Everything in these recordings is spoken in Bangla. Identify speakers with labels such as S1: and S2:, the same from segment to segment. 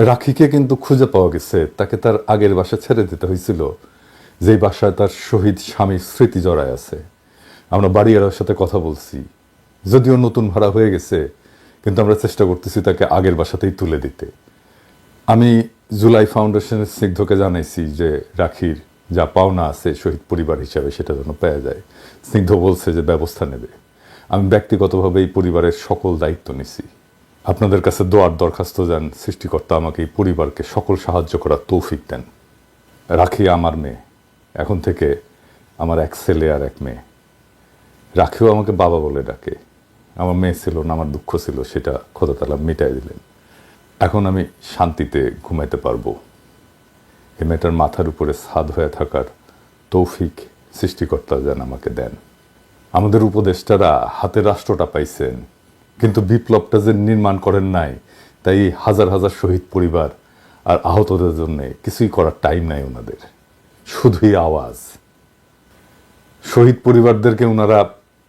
S1: রাখিকে কিন্তু খুঁজে পাওয়া গেছে। তাকে তার আগের বাসা ছেড়ে দিতে হয়েছিল, যেই বাসায় তার শহীদ স্বামীর স্মৃতি জড়ায় আছে। আমরা বাড়িওয়ালার সাথে কথা বলছি, যদিও নতুন ভাড়া হয়ে গেছে, কিন্তু আমরা চেষ্টা করতেছি তাকে আগের বাসাতেই তুলে দিতে। আমি জুলাই ফাউন্ডেশনের স্নিগ্ধকে জানাইছি যে রাখির যা পাওনা আছে শহীদ পরিবার হিসাবে সেটা যেন পাওয়া যায়। স্নিগ্ধ বলছে যে ব্যবস্থা নেবে। আমি ব্যক্তিগতভাবে এই পরিবারের সকল দায়িত্ব নিছি। আপনাদের কাছে দোয়ার দরখাস্ত যান, সৃষ্টিকর্তা আমাকে এই পরিবারকে সকল সাহায্য করার তৌফিক দেন। রাখি আমার মেয়ে, এখন থেকে আমার এক ছেলে আর এক মেয়ে। রাখিও আমাকে বাবা বলে ডাকে। আমার মেয়ে ছিল না, আমার দুঃখ ছিল, সেটা খোদা তাআলা মিটাই দিলেন। এখন আমি শান্তিতে ঘুমাইতে পারবো। এ মেয়েটার মাথার উপরে ছাদ হয়ে থাকার তৌফিক সৃষ্টিকর্তা যেন আমাকে দেন। আমাদের উপদেষ্টারা হাতে রাষ্ট্রটা পাইছেন, কিন্তু বিপ্লবটা যে নির্মাণ করেন নাই, তাই হাজার হাজার শহীদ পরিবার আর আহতদের জন্য কিছুই করার টাইম নাই ওনাদের, শুধুই আওয়াজ। শহীদ পরিবারদেরকে ওনারা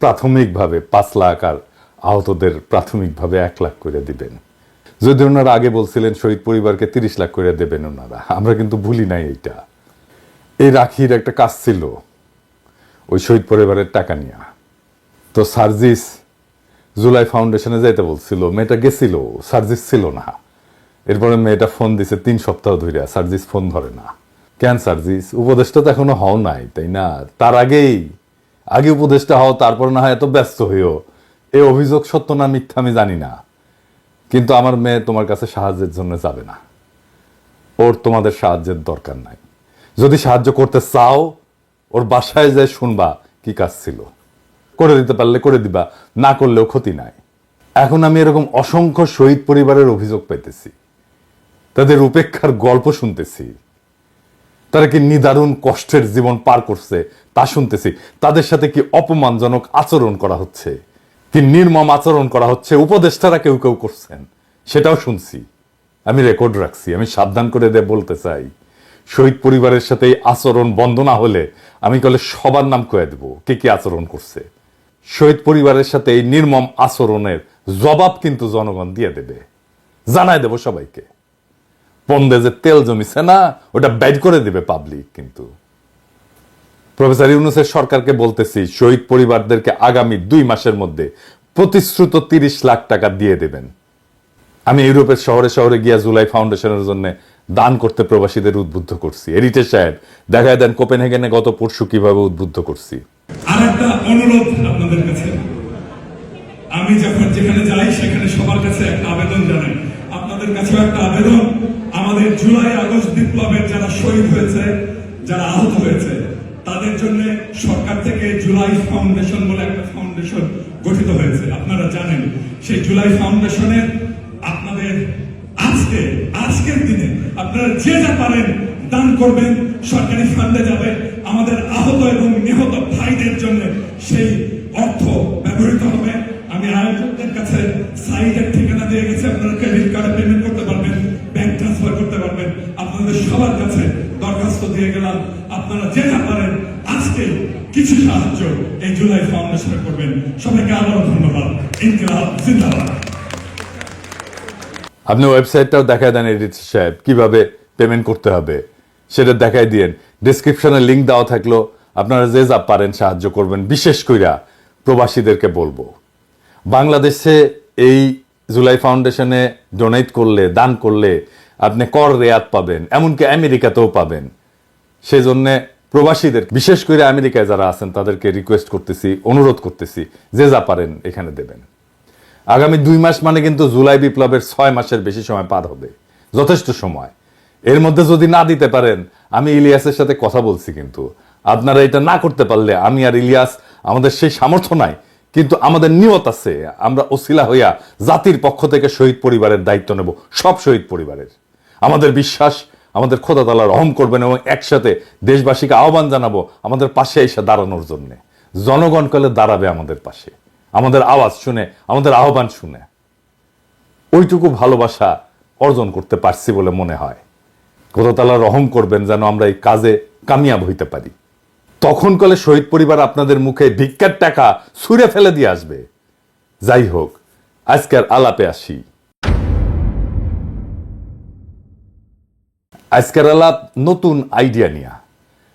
S1: প্রাথমিকভাবে 5 লাখ আর আহতদের প্রাথমিকভাবে 1 লাখ করে দিবেন। যদি ওনারা আগে বলছিলেন শহীদ পরিবারকে 30 লাখ করে দেবেন ওনারা, আমরা কিন্তু ভুলি নাই এইটা। এই রাখির একটা কাজ ছিল ওই শহীদ পরিবারের টাকা নিয়ে। তো সার্জিস জুলাই ফাউন্ডেশনে যাইতে বলছিল, মেয়েটা গেছিল, সার্জিস ছিল না। এরপরে মেয়েটা ফোন দিছে 3 সপ্তাহ ধরে, সার্জিস ফোন ধরে না। কেন সার্জিস? উপদেষ্টা তো এখনো হও নাই, তাই না? তার আগে উপদেষ্টা হও, তারপর না হয় এত ব্যস্ত হইও। এই অভিযোগ সত্য না মিথ্যা আমি জানি না, কিন্তু আমার মেয়ে তোমার কাছে সাহায্যের জন্য যাবে না। ওর তোমাদের সাহায্যের দরকার নাই। যদি সাহায্য করতে চাও, ওর বাসায় যায় শুনবা কি কাজ ছিল। করে দিতে পারলে করে দিবা, না করলেও ক্ষতি নাই। এখন আমি এরকম অসংখ্য শহীদ পরিবারের অভিযোগ পাইতেছি, তাদের উপেক্ষার গল্প শুনতেছি, তারা কি নিদারুণ কষ্টের জীবন পার করছে তা শুনতেছি। তাদের সাথে কি অপমানজনক আচরণ করা হচ্ছে, কি নির্মম আচরণ করা হচ্ছে, উপদেষ্টারা কেউ কেউ করছেন, সেটাও শুনছি। আমি রেকর্ড রাখছি। আমি সাবধান করে বলতে চাই, শহীদ পরিবারের সাথে এই আচরণ বন্ধ না হলে আমি কলে সবার নাম কয়ে দেব কে কি আচরণ করছে। শহীদ পরিবারের সাথে এই নির্মম আচরণের জবাব কিন্তু জনগণ দিয়ে দেবে, জানায় দেব সবাইকে। পন্দে যে তেল জমিছে না, ওটা বের করে দিবে পাবলিক। কিন্তু প্রফেসর ইউনূসের সরকারকে বলতেছি, শহীদ পরিবারদেরকে আগামী 2 মাসের মধ্যে প্রতিশ্রুত 30 লাখ টাকা দিয়ে দেবেন। আমি ইউরোপের শহরে শহরে গিয়া জুলাই ফাউন্ডেশনের জন্য দান করতে প্রবাসীদের উদ্বুদ্ধ করছি। এরিটেজ সাহেব দেখায় দেন কোপেনহেগেনে গত পরশু কিভাবে উদ্বুদ্ধ করছি।
S2: আর একটা অনুরোধ আপনাদের কাছে, আমি যখন যেখানে যাই সেখানে সবার কাছে একটা আবেদন জানাই, আপনাদের কাছে একটা আবেদন। আমাদের জুলাই আগস্ট বিপ্লবের যারা শহীদ হয়েছে, যারা আহত হয়েছে, তাদের জন্য সরকার থেকে জুলাই ফাউন্ডেশন বলে একটা ফাউন্ডেশন গঠিত হয়েছে। আপনারা জানেন সেই জুলাই ফাউন্ডেশনের আপনাদের আজকের দিনে আপনারা যে যা পারেন দান করবেন, সরকারি ফান্ডে যাবে। আমাদের আহত এবং নিহত ভাইদের জন্য সেই অর্থ ব্যবহৃত হবে। আমি আয়োজকদের কাছে সাইটের ঠিকানা দিয়ে গেছি, আপনারা ক্রেডিট কার্ডে পেমেন্ট করতে পারবেন, ব্যাংক ট্রান্সফার করতে পারবেন। আপনাদের সবার কাছে দরখাস্ত দিয়ে গেলাম, আপনারা যে যা পারেন আজকে কিছু সাহায্য এই জুলাই ফাউন্ডেশনে করবেন। সবাইকে আবারও ধন্যবাদ। ইনকিলাব জিন্দাবাদ।
S1: আপনি ওয়েবসাইটটাও দেখায় দেন এডিটর সাহেব, কিভাবে পেমেন্ট করতে হবে সেটা দেখাই দিয়েন। ডিসক্রিপশনে লিঙ্ক দেওয়া থাকলো, আপনারা যে যা পারেন সাহায্য করবেন। বিশেষ কইরা প্রবাসীদেরকে বলবো, বাংলাদেশে এই জুলাই ফাউন্ডেশনে ডোনেট করলে, দান করলে আপনি কর রেয়াত পাবেন, এমনকি আমেরিকাতেও পাবেন। সেই জন্যে প্রবাসীদের, বিশেষ করে আমেরিকায় যারা আছেন, তাদেরকে রিকোয়েস্ট করতেছি, অনুরোধ করতেছি, যে যা পারেন এখানে দেবেন। আগামী 2 মাস মানে কিন্তু জুলাই বিপ্লবের 6 মাসের বেশি সময় পার হবে, যথেষ্ট সময়। এর মধ্যে যদি না দিতে পারেন, আমি ইলিয়াসের সাথে কথা বলছি, কিন্তু আপনারা এটা না করতে পারলে আমি আর ইলিয়াস, আমাদের সেই সামর্থ্য নাই, কিন্তু আমাদের নিয়ত আছে। আমরা ওসিলা হইয়া জাতির পক্ষ থেকে শহীদ পরিবারের দায়িত্ব নেব, সব শহীদ পরিবারের। আমাদের বিশ্বাস, আমাদের খোদা তাআলা রহম করবেন, এবং একসাথে দেশবাসীকে আহ্বান জানাবো আমাদের পাশে এসে দাঁড়ানোর জন্য। জনগণ কালে দাঁড়াবে আমাদের পাশে, আমাদের আওয়াজ শুনে, আমাদের আহ্বান শুনে। ওইটুকু ভালোবাসা অর্জন করতে পারছি বলে মনে হয়। খোদা তাআলা রহম করবেন যেন আমরা এই কাজে কামিয়াব হইতে পারি। তখন কালে শহীদ পরিবার আপনাদের মুখে ভিক্ষার টাকা ছুঁড়ে ফেলে দিয়ে আসবে। যাই হোক, আজকের আলাপে আসি। আজকের আলাপ নতুন আইডিয়া নিয়ে,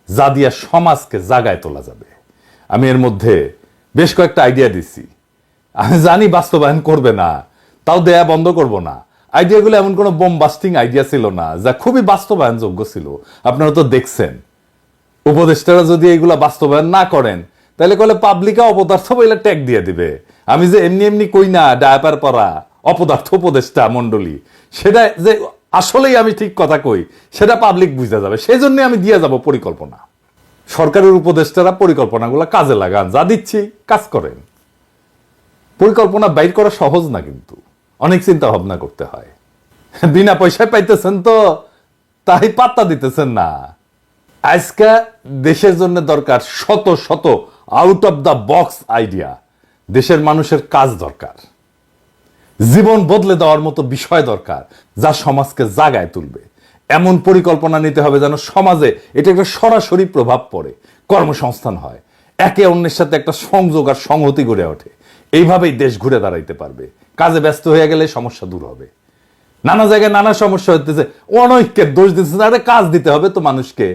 S1: যা দিয়া সমাজকে জাগায় তোলা যাবে। আমি এর মধ্যে বেশ কয়েকটা আইডিয়া দিছি। আমি জানি বাস্তবায়ন করবে না, তাও দেয়া বন্ধ করব না। আইডিয়াগুলো এমন কোনো বোম বাস্টিং আইডিয়া ছিল না যা খুবই বাস্তবায়নযোগ্য ছিল। আপনারা তো দেখছেন, উপদেষ্টারা যদি এইগুলা বাস্তবায়ন না করেন তাহলে কলে পাবলিকে অপদার্থ বলে ট্যাগ দিয়ে দিবে। আমি যে এমনি এমনি কই না ডায়াপার পরা অপদার্থ উপদেষ্টা মন্ডলী, সেটা যে আসলেই আমি ঠিক কথা কই সেটা পাবলিক বুঝা যাবে। সেই জন্য আমি দিয়ে যাব পরিকল্পনা। সরকারের উপদেষ্টারা পরিকল্পনাগুলো কাজে লাগান, যা দিচ্ছি কাজ করেন। পরিকল্পনা বাইর করা সহজ না, কিন্তু অনেক চিন্তা ভাবনা করতে হয়। বিনা পয়সায় পাইতেছেন তো, তাই পাত্তা দিতেছেন না। আজকে দেশের জন্য দরকার শত শত out of the box idea. দেশের মানুষের কাজ দরকার, জীবন বদলে দেওয়ার মতো বিষয় দরকার, যা সমাজকে জাগায় তুলবে। এমন পরিকল্পনা নিতে হবে যেন সমাজে এটা একটা সরাসরি প্রভাব পড়ে, কর্মসংস্থান হয়, একে অন্যের সাথে একটা সংযোগ আর সংহতি গড়ে ওঠে। এইভাবেই দেশ ঘুরে দাঁড়াইতে পারবে। কাজে ব্যস্ত হয়ে গেলে সমস্যা দূর হবে। নানা জায়গায় নানা সমস্যা হতেছে, অনৈক্যের দোষ দিচ্ছে। আরে কাজ দিতে হবে তো মানুষকে।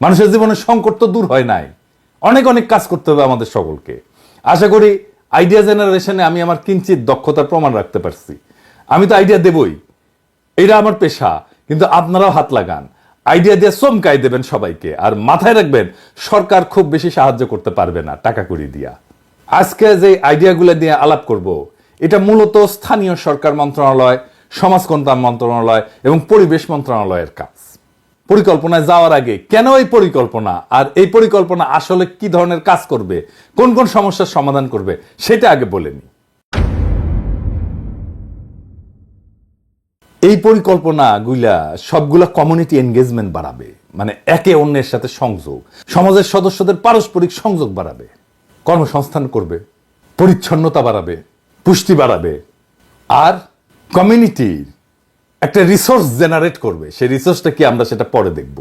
S1: মানুষের জীবনের সংকট তো দূর হয় নাই। অনেক অনেক কাজ করতে হবে আমাদের সকলকে। আশা করি আইডিয়া জেনারেশনে আমি আমার কিঞ্চিত দক্ষতার প্রমাণ রাখতে পারছি। আমি তো আইডিয়া দেবই, এটা আমার পেশা, কিন্তু আপনারাও হাত লাগান, আইডিয়া দিয়ে চমকাই দেবেন সবাইকে। আর মাথায় রাখবেন, সরকার খুব বেশি সাহায্য করতে পারবে না টাকা কড়ি দিয়া। আজকে যে আইডিয়াগুলো দিয়ে আলাপ করব, এটা মূলত স্থানীয় সরকার মন্ত্রণালয়, সমাজ কল্যাণ মন্ত্রণালয় এবং পরিবেশ মন্ত্রণালয়ের কাজ। পরিকল্পনায় যাওয়ার আগে কেন এই পরিকল্পনা, আর এই পরিকল্পনা আসলে কি ধরনের কাজ করবে, কোন কোন সমস্যার সমাধান করবে, সেটা আগে বলে নিই। এই পরিকল্পনাগুলা সবগুলা কমিউনিটি এনগেজমেন্ট বাড়াবে, মানে একে অন্যের সাথে সংযোগ, সমাজের সদস্যদের পারস্পরিক সংযোগ বাড়াবে, কর্মসংস্থান করবে, পরিচ্ছন্নতা বাড়াবে, পুষ্টি বাড়াবে, আর কমিউনিটির একটা রিসোর্স জেনারেট করবে। সেই রিসোর্সটা কি আমরা সেটা পরে দেখব।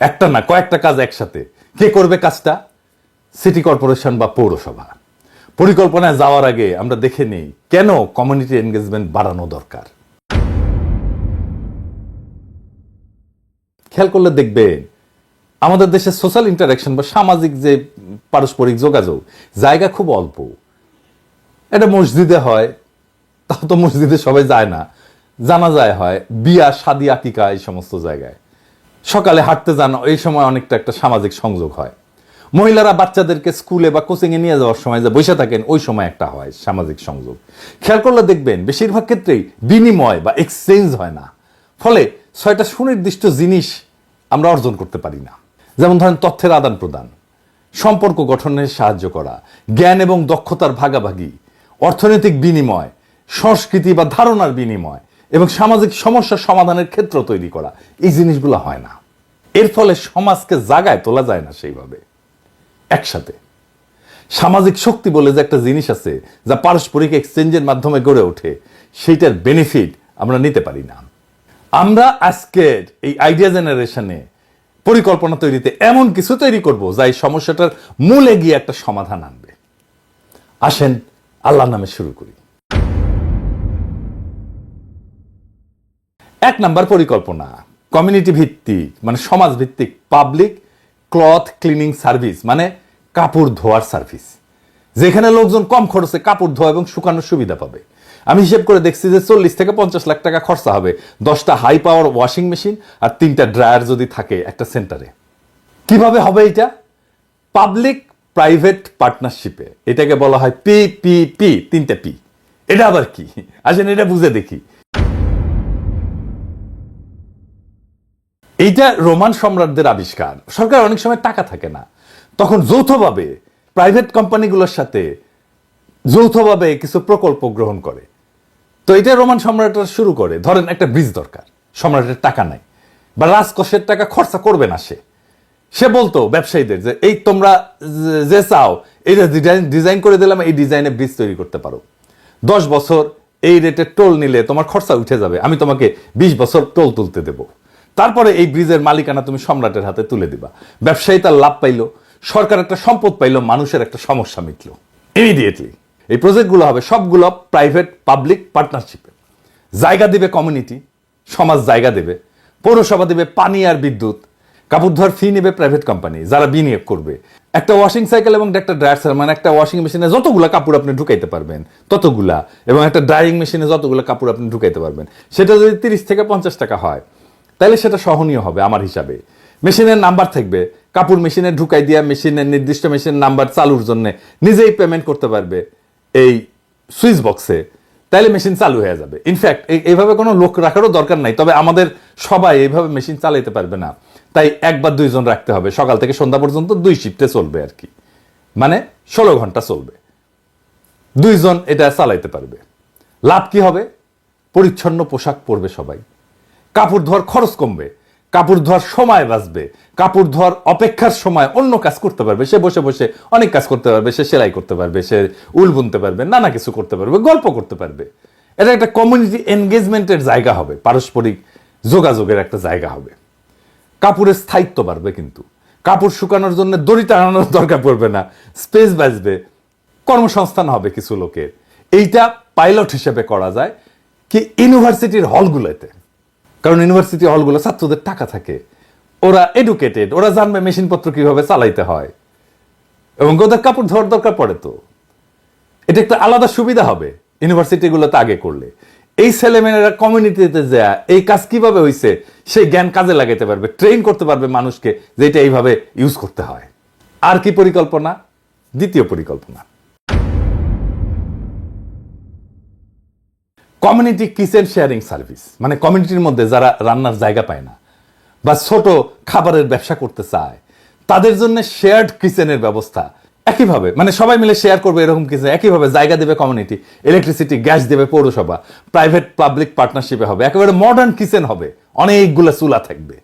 S1: একটা না, কয়েকটা কাজ একসাথে। কে করবে কাজটা? সিটি কর্পোরেশন বা পৌরসভা। পরিকল্পনায় যাওয়ার আগে আমরা দেখে নেই কেন কমিউনিটি এনগেজমেন্ট বাড়ানো দরকার। খেয়াল করলে দেখবেন, আমাদের দেশে সোশ্যাল ইন্টারাকশন বা সামাজিক যে পারস্পরিক যোগাযোগ জায়গা খুব অল্প। এটা মসজিদে হয়, তাও তো মসজিদে সবাই যায় না। জানাজায় হয়, বিয়া, শাদী, আকিকা, এই সমস্ত জায়গায় সকালে হাঁটতে যান, এই সময় অনেকটা একটা সামাজিক সংযোগ হয়। মহিলারা বাচ্চাদেরকে স্কুলে বা কোচিং এ নিয়ে যাওয়ার সময় যে বসে থাকেন, ওই সময় একটা হয় সামাজিক সংযোগ। খেয়াল করলে দেখবেন বেশিরভাগ ক্ষেত্রেই বিনিময় বা এক্সচেঞ্জ হয় না। ফলে 6টা সুনির্দিষ্ট জিনিস আমরা অর্জন করতে পারি না। যেমন ধরেন তথ্যের আদান প্রদান, সম্পর্ক গঠনে সাহায্য করা, জ্ঞান এবং দক্ষতার ভাগাভাগি, অর্থনৈতিক বিনিময়, সংস্কৃতি বা ধারণার বিনিময় এবং সামাজিক সমস্যার সমাধানের ক্ষেত্র তৈরি করা। এই জিনিসগুলো হয় না। এর ফলে সমাজকে জাগায় তোলা যায় না সেইভাবে একসাথে। সামাজিক শক্তি বলে যে একটা জিনিস আছে, যা পারস্পরিক এক্সচেঞ্জের মাধ্যমে গড়ে ওঠে, সেইটার বেনিফিট আমরা নিতে পারি না। আমরা আজকের এই আইডিয়া জেনারেশনে পরিকল্পনা তৈরিতে এমন কিছু তৈরি করব যা এই সমস্যাটার মূলে গিয়ে একটা সমাধান আনবে। আসেন আল্লাহর নামে শুরু করি। 1 নাম্বার পরিকল্পনা, কমিউনিটি ভিত্তিক মানে সমাজ ভিত্তিক পাবলিক ক্লথ ক্লিনিং সার্ভিস, মানে কাপড় ধোয়ার সার্ভিস, যেখানে লোকজন কম খরচে কাপড় ধোয়া এবং শুকানোর সুবিধা পাবে। আমি হিসেব করে দেখছি যে 40 থেকে 50 লাখ টাকা খরচা হবে 10টা হাই পাওয়ার ওয়াশিং মেশিন আর 3টা ড্রায়ার যদি থাকে একটা সেন্টারে। কিভাবে হবে এটা? পাবলিক প্রাইভেট পার্টনারশিপে। এটাকে বলা হয় PPP, 3টা পি। এটা আবার কি? আসেন এটা বুঝে দেখি। এইটা রোমান সম্রাটদের আবিষ্কার। সরকার অনেক সময় টাকা থাকে না, তখন যৌথভাবে প্রাইভেট কোম্পানিগুলোর সাথে যৌথভাবে কিছু প্রকল্প গ্রহণ করে। তো এটা রোমান সম্রাটরা শুরু করে। ধরেন একটা ব্রিজ দরকার, সম্রাটের টাকা নাই বা রাজকোষের টাকা খরচা করবে না, সে বলতো ব্যবসায়ীদের যে এই তোমরা যে চাও এইটা ডিজাইন করে দিলাম, এই ডিজাইনে ব্রিজ তৈরি করতে পারো। 10 বছর এই রেটে টোল নিলে তোমার খরচা উঠে যাবে, আমি তোমাকে 20 বছর টোল তুলতে দেব। তারপরে এই ব্রিজের মালিকানা তুমি সম্রাটের হাতে তুলে দিবা। ব্যবসায়ী তার লাভ পাইলো, সরকার একটা সম্পদ পাইলো, মানুষের একটা সমস্যা মিটলো ইমিডিয়েটলি। এই প্রজেক্টগুলো হবে সবগুলো প্রাইভেট পাবলিক পার্টনারশিপে। জায়গা দিবে কমিউনিটি, সমাজ জায়গা দেবে, পৌরসভা দেবে পানি আর বিদ্যুৎ, কাপড় ধোয়ার ফি নেবে প্রাইভেট কোম্পানি যারা বিনিয়োগ করবে। একটা ওয়াশিং সাইকেল এবং একটা ড্রায়ার, মানে একটা ওয়াশিং মেশিনে যতগুলা কাপড় আপনি ঢুকাইতে পারবেন ততগুলা, এবং একটা ড্রাইং মেশিনে যতগুলো কাপড় আপনি ঢুকাইতে পারবেন, সেটা যদি 30 থেকে 50 টাকা হয় তাহলে সেটা সহনীয় হবে আমার হিসাবে। মেশিনের নাম্বার থাকবে, কাপড় মেশিনে ঢুকাই দিয়া মেশিনের নির্দিষ্ট মেশিন নাম্বার চালুর জন্য নিজেই পেমেন্ট করতে পারবে এই সুইচ বক্সে, তাহলে মেশিন চালু হয়ে যাবে। ইনফ্যাক্ট এইভাবে কোনো লোক রাখারও দরকার নাই, তবে আমাদের সবাই এইভাবে মেশিন চালাইতে পারবে না, তাই 1 বা 2 জন রাখতে হবে। সকাল থেকে সন্ধ্যা পর্যন্ত 2 শিফটে চলবে আর কি, মানে 16 ঘন্টা চলবে, 2 জন এটা চালাইতে পারবে। লাভ কি হবে? পরিচ্ছন্ন পোশাক পরবে সবাই, কাপড় ধোয়ার খরচ কমবে, কাপড় ধোয়ার সময় বাঁচবে, কাপড় ধোয়ার অপেক্ষার সময় অন্য কাজ করতে পারবে, সে বসে বসে অনেক কাজ করতে পারবে, সে সেলাই করতে পারবে, সে উল বুনতে পারবে, নানা কিছু করতে পারবে, গল্প করতে পারবে। এটা একটা কমিউনিটি এনগেজমেন্টের জায়গা হবে, পারস্পরিক যোগাযোগের একটা জায়গা হবে। কাপড়ের স্থায়িত্ব বাড়বে, কিন্তু কাপড় শুকানোর জন্য দড়ি টানানোর দরকার পড়বে না, স্পেস বাঁচবে, কর্মসংস্থান হবে কিছু লোকের। এইটা পাইলট হিসেবে করা যায় কি ইউনিভার্সিটির হলগুলোতে, কারণ ইউনিভার্সিটি হলগুলো ছাত্রদের টাকা থাকে, ওরা এডুকেটেড, ওরা জানবে মেশিনপত্র কিভাবে চালাইতে হয়, এবং ওদের কাপড় ধোয়ার দরকার পড়ে। তো এটা একটা আলাদা সুবিধা হবে ইউনিভার্সিটিগুলোতে আগে করলে। এই ছেলেমেয়েরা কমিউনিটিতে যায় এই কাজ কিভাবে হয়েছে সেই জ্ঞান কাজে লাগাইতে পারবে, ট্রেন করতে পারবে মানুষকে যে এটা এইভাবে ইউজ করতে হয়। আর কি পরিকল্পনা? দ্বিতীয় পরিকল্পনা, কমিউনিটি কিচেন শেয়ারিং সার্ভিস, মানে কমিউনিটির মধ্যে যারা রান্নার জায়গা পায় না বা ছোট খাবারের ব্যবসা করতে চায় তাদের জন্য শেয়ার্ড কিচেনের ব্যবস্থা। একইভাবে মানে সবাই মিলে শেয়ার করবে এরকম কিচেন, একইভাবে জায়গা দেবে কমিউনিটি, ইলেকট্রিসিটি গ্যাস দেবে পৌরসভা, প্রাইভেট পাবলিক পার্টনারশিপে হবে, একেবারে মডার্ন কিচেন হবে, অনেকগুলো চুলা থাকবে,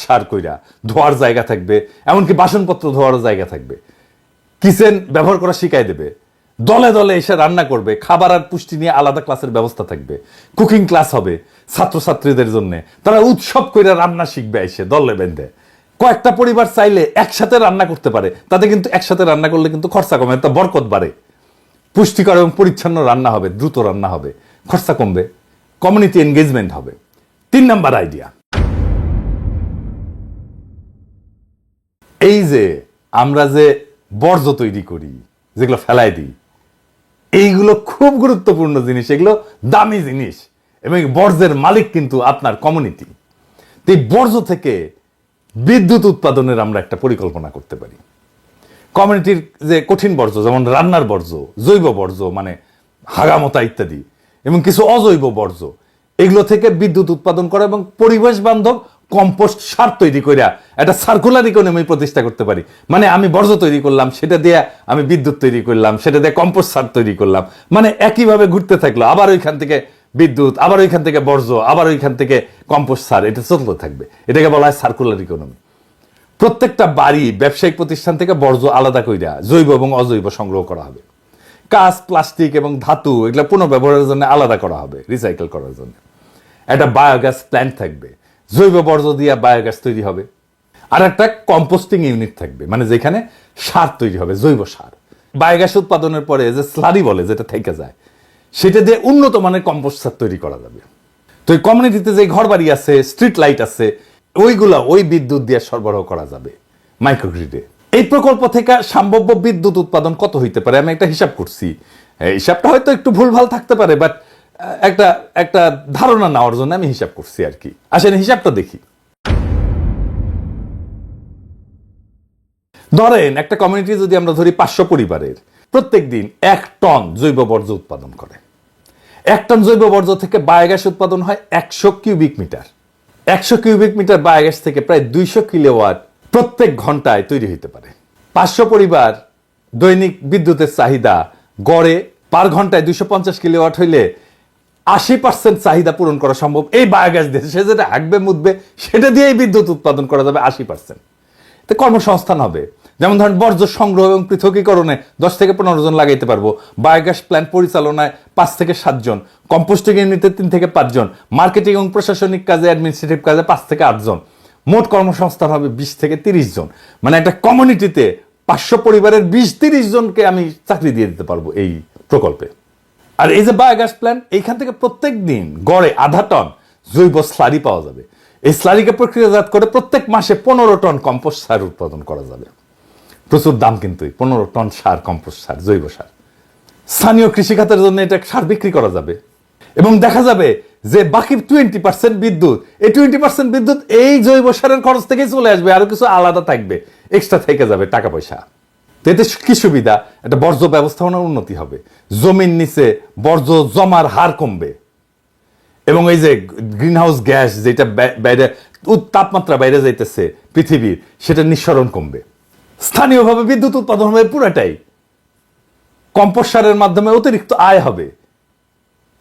S1: সার কইরা ধোয়ার জায়গা থাকবে, এমনকি বাসনপত্র ধোয়ারও জায়গা থাকবে, কিচেন ব্যবহার করা শিখাই দেবে, দলে দলে এসে রান্না করবে, খাবার আর পুষ্টি নিয়ে আলাদা ক্লাসের ব্যবস্থা থাকবে, কুকিং ক্লাস হবে ছাত্রছাত্রীদের জন্য, তারা উৎসব করে রান্না শিখবে এসে দলে বেঁধে। কয়েকটা পরিবার চাইলে একসাথে রান্না করতে পারে, তাতে কিন্তু একসাথে রান্না করলে কিন্তু খরচা কমে, তা বরকত বাড়ে, পুষ্টিকর এবং পরিচ্ছন্ন রান্না হবে, দ্রুত রান্না হবে, খরচা কমবে, কমিউনিটি এনগেজমেন্ট হবে। 3 নাম্বার আইডিয়া, এই যে আমরা যে বর্জ্য তৈরি করি, যেগুলো ফেলাই দিই, এইগুলো খুব গুরুত্বপূর্ণ জিনিস, এগুলো দামি জিনিস, এবং বর্জ্যের মালিক কিন্তু আপনার কমিউনিটি। এই বর্জ্য থেকে বিদ্যুৎ উৎপাদনের আমরা একটা পরিকল্পনা করতে পারি। কমিউনিটির যে কঠিন বর্জ্য, যেমন রান্নার বর্জ্য, জৈব বর্জ্য মানে হাগামতা ইত্যাদি, এবং কিছু অজৈব বর্জ্য, এগুলো থেকে বিদ্যুৎ উৎপাদন করা এবং পরিবেশ বান্ধব কম্পোস্ট সার তৈরি করে একটা সার্কুলার ইকোনমি প্রতিষ্ঠা করতে পারি। মানে আমি বর্জ্য তৈরি করলাম, সেটা দিয়ে আমি বিদ্যুৎ তৈরি করলাম, সেটা দিয়ে কম্পোস্ট সার তৈরি করলাম, মানে একইভাবে ঘুরতে থাকলো, আবার ওইখান থেকে বিদ্যুৎ, আবার ওইখান থেকে বর্জ্য, আবার ওইখান থেকে কম্পোস্ট সার, এটা চলতে থাকবে। এটাকে বলা হয় সার্কুলার ইকোনমি। প্রত্যেকটা বাড়ি ব্যবসায়িক প্রতিষ্ঠান থেকে বর্জ্য আলাদা কইরা জৈব এবং অজৈব সংগ্রহ করা হবে, কাঁচ, প্লাস্টিক এবং ধাতু এগুলো পুনর্ব্যবহারের জন্য আলাদা করা হবে, রিসাইকেল করার জন্য। একটা বায়োগ্যাস প্ল্যান্ট থাকবে, জৈব বর্জ্য দিয়ে বায়োগ্যাস তৈরি হবে। আর একটা কম্পোস্টিং ইউনিট থাকবে, মানে যেখানে সার তৈরি হবে, জৈব সার। বায়োগ্যাস উৎপাদনের পরে যে স্লারি বলে যেটা থেকে যায়, সেটা দিয়ে উন্নত মানের কম্পোস্ট সার তৈরি করা যাবে। তো এই কমিউনিটিতে যে ঘর বাড়ি আছে, স্ট্রিট লাইট আছে, ওইগুলা ওই বিদ্যুৎ দিয়ে সরবরাহ করা যাবে মাইক্রোগ্রিডে। এই প্রকল্প থেকে সম্ভাব্য বিদ্যুৎ উৎপাদন কত হইতে পারে আমি একটা হিসাব করছি। হিসাবটা হয়তো একটু ভুলভাল থাকতে পারে, বাট একটা ধারণা নেওয়ার জন্য আমি হিসাব করছি আর কি। আসেন হিসাবটা দেখি। ধরেন একটা কমিউনিটি যদি আমরা ধরি 500 পরিবারের, প্রত্যেক দিন 1 টন জৈব বর্জ্য উৎপাদন করে। 1 টন জৈব বর্জ্য থেকে বায়োগ্যাস উৎপাদন হয় 100 cubic metre. 100 cubic metre biogas থেকে প্রায় 200 কিলোওয়াট প্রত্যেক ঘন্টায় তৈরি হতে পারে। 500 পরিবার দৈনিক বিদ্যুতের চাহিদা গড়ে পার ঘন্টায় 250 কিলোওয়াট হইলে 80% চাহিদা পূরণ করা সম্ভব এই বায়োগ্যাস দিয়ে। সে যেটা হাঁকবে মুদবে সেটা দিয়েই বিদ্যুৎ উৎপাদন করা যাবে 80%। তো কর্মসংস্থান হবে। যেমন ধরেন বর্জ্য সংগ্রহ এবং পৃথকীকরণে 10 থেকে 15 জন লাগাইতে পারবো, বায়োগ্যাস প্ল্যান্ট পরিচালনায় 5 থেকে 7 জন, কম্পোস্টিং ইউনিটে 3 থেকে 5 জন, মার্কেটিং এবং প্রশাসনিক কাজে, অ্যাডমিনিস্ট্রেটিভ কাজে 5 থেকে 8 জন। মোট কর্মসংস্থান হবে 20 থেকে 30 জন। মানে একটা কমিউনিটিতে 500 পরিবারের 20-30 জনকে আমি চাকরি দিয়ে দিতে পারবো এই প্রকল্পে। আর এই যে বায়োগ্যাস প্ল্যান্ট, এইখান থেকে প্রত্যেক দিন গড়ে 0.5 টন জৈব স্লারি পাওয়া যাবে। এই স্লারিকে প্রক্রিয়াজাত করে প্রত্যেক মাসে 15 টন কম্পোস্ট সার উৎপাদন করা যাবে। প্রচুর দাম কিন্তু 15 টন সার, কম্পোস্ট সার, জৈব সার। স্থানীয় কৃষিখাতের জন্য এটা সার বিক্রি করা যাবে এবং দেখা যাবে যে বাকি 20% বিদ্যুৎ, এই 20% বিদ্যুৎ এই জৈব সারের খরচ থেকেই চলে আসবে, আরো কিছু আলাদা থাকবে, এক্সট্রা থেকে যাবে টাকা পয়সা। তো এতে কি সুবিধা? একটা বর্জ্য ব্যবস্থাপনার উন্নতি হবে, জমির নিচে বর্জ্য জমার হার কমবে এবং এই যে গ্রিন হাউস গ্যাস যেটা বাইরে তাপমাত্রা বাইরে যাইতেছে পৃথিবীর, সেটা নিঃসরণ কমবে। স্থানীয়ভাবে বিদ্যুৎ উৎপাদন হবে পুরাটাই, কম্পোস্ট সারের মাধ্যমে অতিরিক্ত আয় হবে।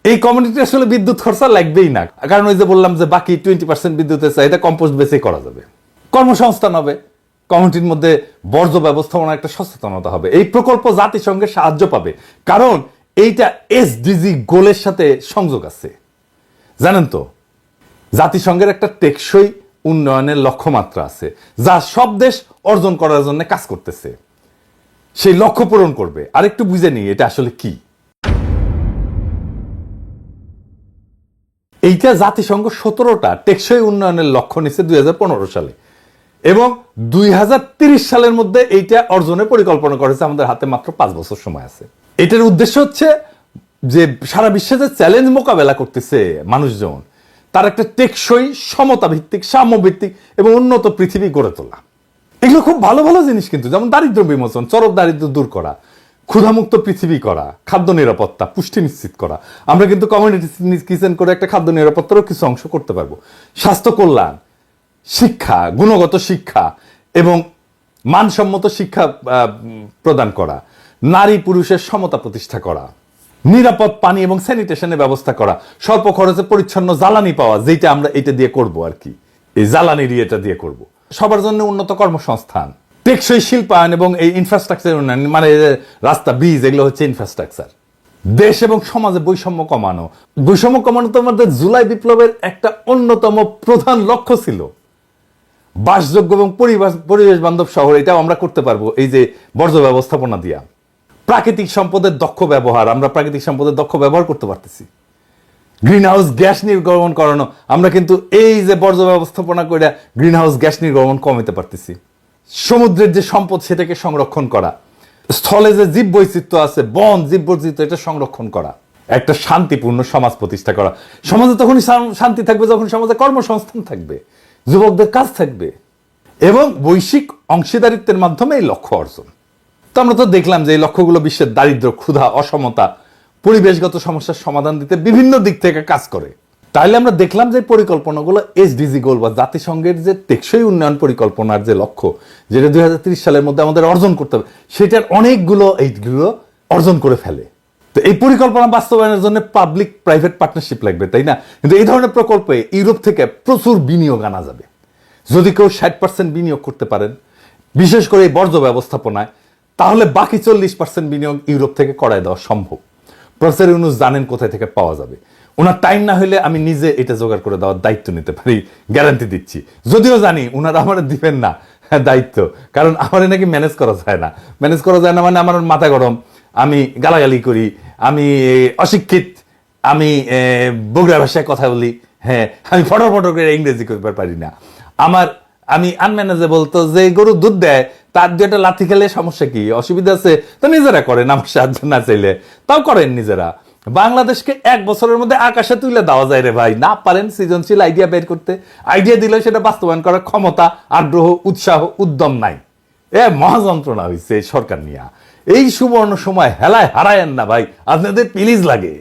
S1: এই কমিউনিটি আসলে বিদ্যুৎ খরচা লাগবেই না, কারণ ওই যে বললাম যে বাকি 20% বিদ্যুতের চাহিদা কম্পোস্ট বেসে করা যাবে। কর্মসংস্থান হবে, কমিউনিটির মধ্যে বর্জ্য ব্যবস্থাপনা একটা সচেতনতা হবে। এই প্রকল্প জাতিসংঘের সাহায্য পাবে, কারণ এইটা এসডিজি গোলের সাথে সংযোগ আছে। জানেন তো, জাতিসংঘের একটা টেকসই উন্নয়নের লক্ষ্যমাত্রা আছে, যা সব দেশ অর্জন করার জন্য কাজ করতেছে। সেই লক্ষ্য পূরণ করবে। আরেকটু বুঝে নিই এটা আসলে কি। এইটা জাতিসংঘ 17টা টেকসই উন্নয়নের লক্ষ্য নিচ্ছে 2015 সালে এবং 2030 সালের মধ্যে এইটা অর্জনের পরিকল্পনা করেছে। আমাদের হাতে মাত্র 5 বছর সময় আছে। এটার উদ্দেশ্য হচ্ছে যে সারা বিশ্বে যে চ্যালেঞ্জ মোকাবেলা করতেছে মানুষজন, তার একটা টেকসই, সমতা ভিত্তিক, সাম্য ভিত্তিক এবং উন্নত পৃথিবী গড়ে তোলা। এগুলো খুব ভালো ভালো জিনিস কিন্তু, যেমন দারিদ্র্য বিমোচন, চরম দারিদ্র্য দূর করা, ক্ষুধামুক্ত পৃথিবী করা, খাদ্য নিরাপত্তা, পুষ্টি নিশ্চিত করা। আমরা কিন্তু কমিউনিটি কিচেন করে একটা খাদ্য নিরাপত্তারও কিছু অংশ করতে পারবো। স্বাস্থ্য কল্যাণ, শিক্ষা, গুণগত শিক্ষা এবং মানসম্মত শিক্ষা প্রদান করা, নারী পুরুষের সমতা প্রতিষ্ঠা করা, নিরাপদ পানি এবং স্যানিটেশনের ব্যবস্থা করা, স্বল্প খরচে পরিচ্ছন্ন জ্বালানি পাওয়া, যেটা আমরা এটা দিয়ে করব আর কি, এই জ্বালানির এটা দিয়ে করব। সবার জন্য উন্নত কর্মসংস্থান, টেকসই শিল্পায়ন এবং এই ইনফ্রাস্ট্রাকচার উন্নয়ন, মানে রাস্তা, ব্রিজ, এগুলো হচ্ছে ইনফ্রাস্ট্রাকচার। দেশ এবং সমাজে বৈষম্য কমানো। বৈষম্য কমানো তো আমাদের জুলাই বিপ্লবের একটা অন্যতম প্রধান লক্ষ্য ছিল। বাসযোগ্য এবং পরিবেশ বান্ধব শহর, এটাও আমরা করতে পারবো এই যে বর্জ্য ব্যবস্থাপনা দিয়া। প্রাকৃতিক সম্পদের দক্ষ ব্যবহার, আমরা প্রাকৃতিক সম্পদের দক্ষ ব্যবহার করতে পারতেছি। গ্রিন হাউস গ্যাস নির্গমন করানো, আমরা কিন্তু এই যে বর্জ্য ব্যবস্থাপনা করে গ্রিন হাউস গ্যাস নির্গমন কমাতে পারতেছি। সমুদ্রের যে সম্পদ সেটাকে সংরক্ষণ করা, স্থলে যে জীব বৈচিত্র্য আছে, বন, জীব বৈচিত্র্য, এটা সংরক্ষণ করা, একটা শান্তিপূর্ণ সমাজ প্রতিষ্ঠা করা। সমাজে তখনই শান্তি থাকবে যখন সমাজে কর্মসংস্থান থাকবে, যুবকদের কাজ থাকবে এবং বৈশ্বিক অংশীদারিত্বের মাধ্যমে এই লক্ষ্য অর্জন। তো আমরা তো দেখলাম যে এই লক্ষ্যগুলো বিশ্বের দারিদ্র, ক্ষুধা, অসমতা, পরিবেশগত সমস্যার সমাধান দিতে বিভিন্ন দিক থেকে কাজ করে। তাহলে আমরা দেখলাম যে পরিকল্পনাগুলো এসডিজি গোল বা জাতিসংঘের যে টেকসই উন্নয়ন পরিকল্পনার যে লক্ষ্য, যেটা 2030 সালের মধ্যে আমাদের অর্জন করতে হবে, সেটার অনেকগুলো এইগুলো অর্জন করে ফেলে। তো এই পরিকল্পনা বাস্তবায়নের জন্য পাবলিক প্রাইভেট পার্টনারশিপ লাগবে, তাই না? কিন্তু এই ধরনের প্রকল্পে ইউরোপ থেকে প্রচুর বিনিয়োগ আনা যাবে। যদি কেউ 60% বিনিয়োগ করতে পারেন, বিশেষ করে এই বর্জ্য ব্যবস্থাপনায়, তাহলে বাকি 40% বিনিয়োগ ইউরোপ থেকে করায় দেওয়া সম্ভব। প্রফেসর ইউনূস জানেন কোথায় থেকে পাওয়া যাবে। ওনার টাইম না হলে আমি নিজে এটা জোগাড় করে দেওয়ার দায়িত্ব নিতে পারি, গ্যারান্টি দিচ্ছি। যদিও জানি ওনারা আমার দিবেন না দায়িত্ব, কারণ আমার নাকি ম্যানেজ করা যায় না। ম্যানেজ করা যায় না মানে আমার মাথা গরম, আমি গালাগালি করি, আমি অশিক্ষিত, আমি বগুড়া ভাষায় কথা বলি, হ্যাঁ, আমি ফটর ফটর করে ইংরেজি করতে পারি না, আমি আনম্যানেজেবল। তো যে গরু দুধ দেয় তার দুটা লাথি খেলে সমস্যা কি, অসুবিধা আছে? তো নিজেরা করেন, আমার সাহায্য না চাইলে তাও করেন নিজেরা। বাংলাদেশকে 1 বছরের মধ্যে আকাশে তুলে দেওয়া যায় রে ভাই। না পারেন সৃজনশীল আইডিয়া বের করতে, আইডিয়া দিলে সেটা বাস্তবায়ন করার ক্ষমতা, আগ্রহ, উৎসাহ, উদ্যম নাই। মহাযন্ত্রণা হয়েছে সরকার নিয়ে। এই সুবর্ণ সময় হেলায় হারায়েন না ভাই, আপনাদের প্লিজ লাগে।